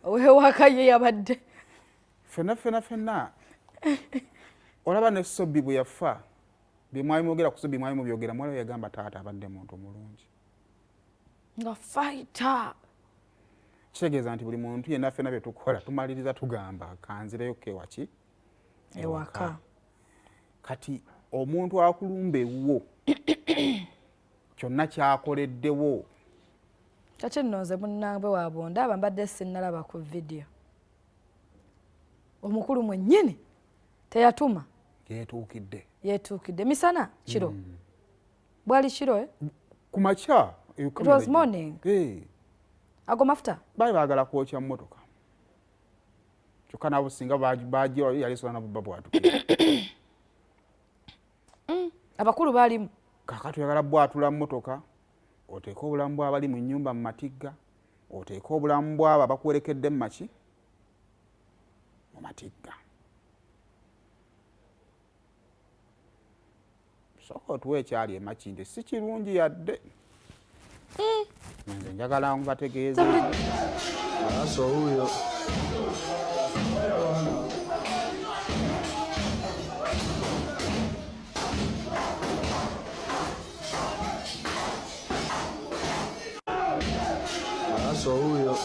owewaka ye yabadde fenna olaba ne Sobbi bwe yafa bimwayi mwogera ku Sobbi mwayi mubyogera mwala yagamba taata abadde muntu mulungi nga fighter kitegeeza nti buli muntu yenna ffenna bye tukola tumaliriza tugamba kanzireyo kewaki ewaka kati omuntu akulumba ewuwo kyonna kyakoleddewo kati nno nze munnange wa bonda aba mbadde sinnalaba ku vidiyo omukulu mwennyini teyatuma yeetuukidde misana kiro bwali kiro ku makya it was morning ago mafuta baali baagala kwokya mu mmotoka kyokka nabo singa bagira yali sola nabo babwatukira abakulu baalimu kakati oyagala bwatula mu mmotoka oteeka obulamu bw'abali mu nnyumba mu matigga oteeka obulamu bw'abo abakuwerekedde mu maki mu matigga sooka otuwa ekyali emakinde si kirungi yadde nze njagala nkubategeeza huyo huyo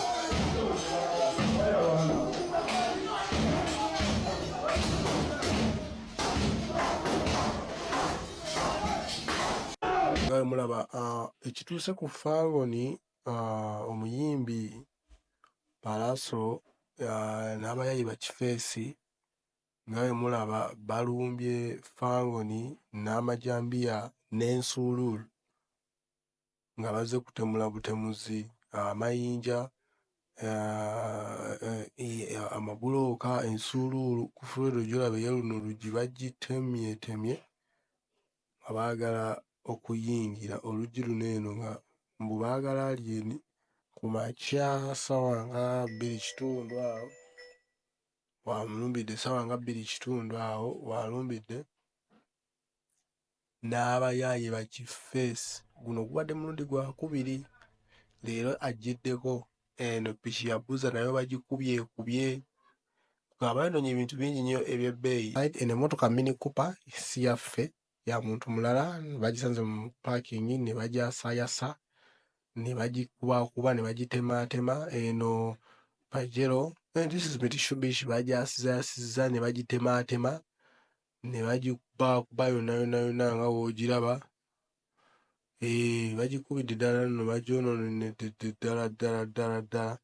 ngawe mulaba ekituuse ku Falcon omuyimbi Pallaso n'abayayi ba Kifeesi ngawe mulaba balumbye Falcon n'amajambiya n'ensuuluulu nga bazze kutemula butemuzi amayinja amabulooka ensuuluulu ku Fredo gyolaba yeruno oluggi bagitemyetemye nga baagala okuyingira oluggi luno eno nga mbu baagala ali eni ku makya ssaawa nga 2:00 awo wamulumbidde ssaawa nga 2:00 awo walumbidde n'abayaaye ba Kifeesi guno gubadde mulundi gwa kubiri leero agiddeko eno piki ya Buzza nayo bagikubye ng'abayononye ebintu bingi nnyo eby'ebbeeyi eno emmotoka Mini Cooper si yaffe ya muntu mulala bagisanze mu paakingi ne bagyasayasa ne bagikubakuba ne bagitematema eno Pajero this is Mitsubishi bagyasizasizza ne bagitematema ne bagikubakuba yonna nga woogiraba bagikubidde ddala nno bagyonoonedde ddala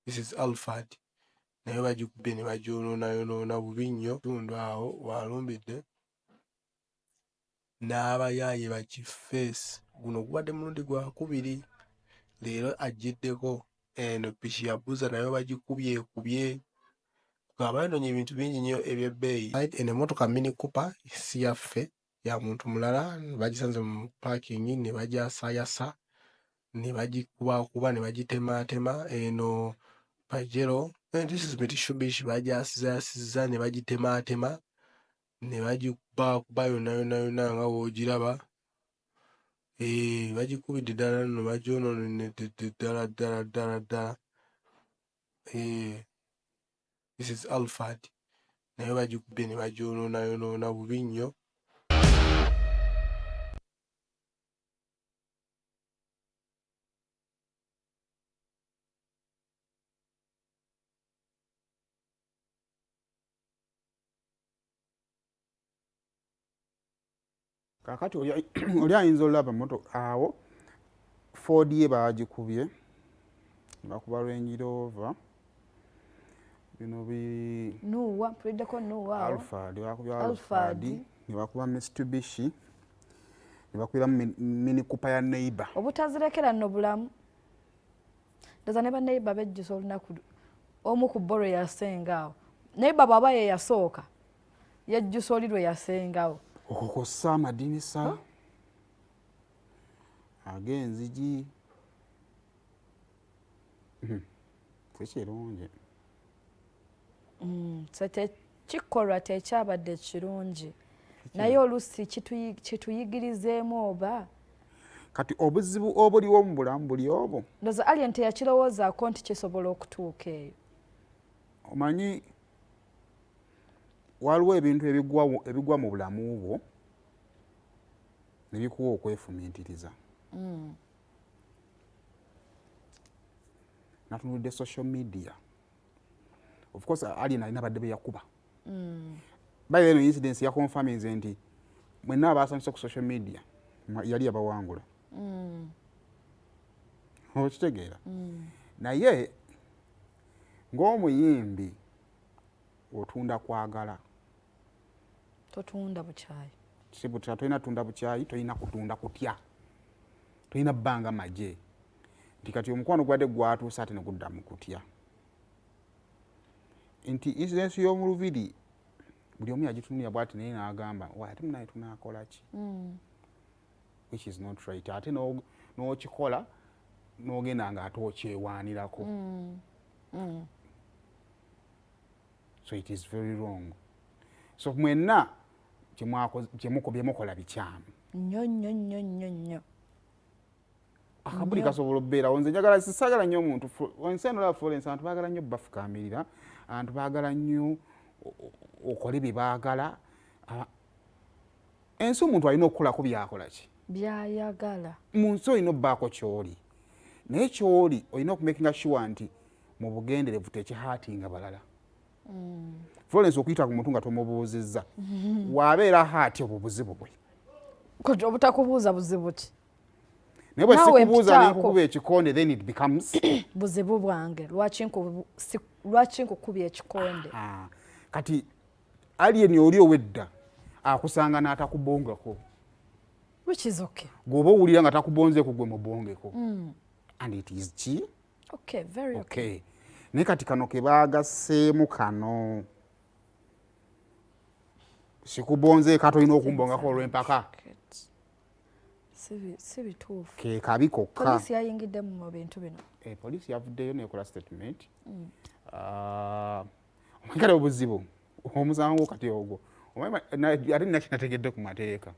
this is Alphard naye bagikubye ne bagyonoona bubi nnyo tundu awo walumbidde n'abayaaye ba Kifeesi guno gubadde mulundi gwa kubiri leero agiddeko eno piki ya Buzza nayo bagikubye ng'abayononye ebintu bingi nnyo eby'ebbeeyi eno emmotoka Mini Cooper si yaffe ya muntu mulala bagisanze mu paakingi ne bagyasayasa ne bagikubakuba ne bagitematema eno Pajero this is Mitsubishi bagyasizasizza ne bagitematema ne bagikubakuba yonna nga woogiraba bagikubidde ddala nno bagyonoonedde ddala this is Alphard naye bagikubye ne bagyonoona bubi nnyo kakati oli ayinza olaba motoka awo Ford ye bagikubye bakuba Range Rover bino Nuwa predako Nuwa Alphard bakubya Alphard ne bakuba Mitsubishi ne bakubira Mini Cooper ya neighbor obutazirekera nno bulamu ndoza ne ba neighbor bejjusa olunaku omu ku boro yasengaawo neighbor bw'aba ye yasooka yejjusa oli lwe yasengawo okukosa amadinisa ag'enzigi tekirungi kikolwa tekyabadde kirungi naye oluusi kituyigirizeemu oba kati obuzibu obuliwo mu bulamu buli obwo ndoza alien teyakirowoozaako nti kisobola okutuuka eyo. omanyi waliwo ebintu ebigwa mu bulamu bwo ne bikuwa okwefumiitiriza. Natunulidde social media. Of course alien alina badde be yakuba. By the way, incidents ya confirming nti mwenna abasanyusa ku social media yali yabawangula. Okitegeera. Naye ng'omuyimbi otunda kwagala. Totunda bukyayi. Sibuta tolina tunda bukyayi, tolina kutunda kutya. Tolina bbanga maje. Nti kati omukwano gwadde gwatuusa ate ne gudda mu kutya. Nti incidents y'omu lubiri buli omu yagitunulira bw'ati naye n'agamba ate munaye tunaakola ki? Which is not right. Ate n'okikola n'ogenda ng'ate okyewaanirako. So it is very wrong. So mwenna bye mukola bikyamu. Nnyo. Akabuli kasobola obbeerawo. Nze njagala sisagala nnyo omuntu ensendula Florence abantu baagala nnyo bafukaamirira, abantu baagala nnyo okole bye baagala. Ensi omuntu alina okukolako byakola ki? Byayagala. Mu nsi olina obbaako ky'oli. Naye ky'oli olina okumakinga sure nti mu bugenderevu tekihaatinga balala. Florence okuyita ku muntu nga tomubuuzizza. Waabeera haati obwo buzibu bwe. Kati obutakubuuza buzibu ki? Naye bwe sikubuuza ne nkukuba ekikonde then it becomes buzibu bwange. Lwaki nkukubya ekikonde? Kati alien oli owedda akusanga n'atakubongako. Which is okay. Gwoba owulira nga takubonzeeko gwe mubongeko. And it is ki? Okay, very okay. Naye kati kano ke baagasseemu kano sikubonzeeko ate olina okumbongako olw'empaka. Si bituufu. Ke kabi kokka. Poliisi yayingiddemu mu bintu bino. Poliisi yavuddeyo nekola statement. Omanyikale obuzibu omusango kati ogwo ate nakitegedde ku mateeka.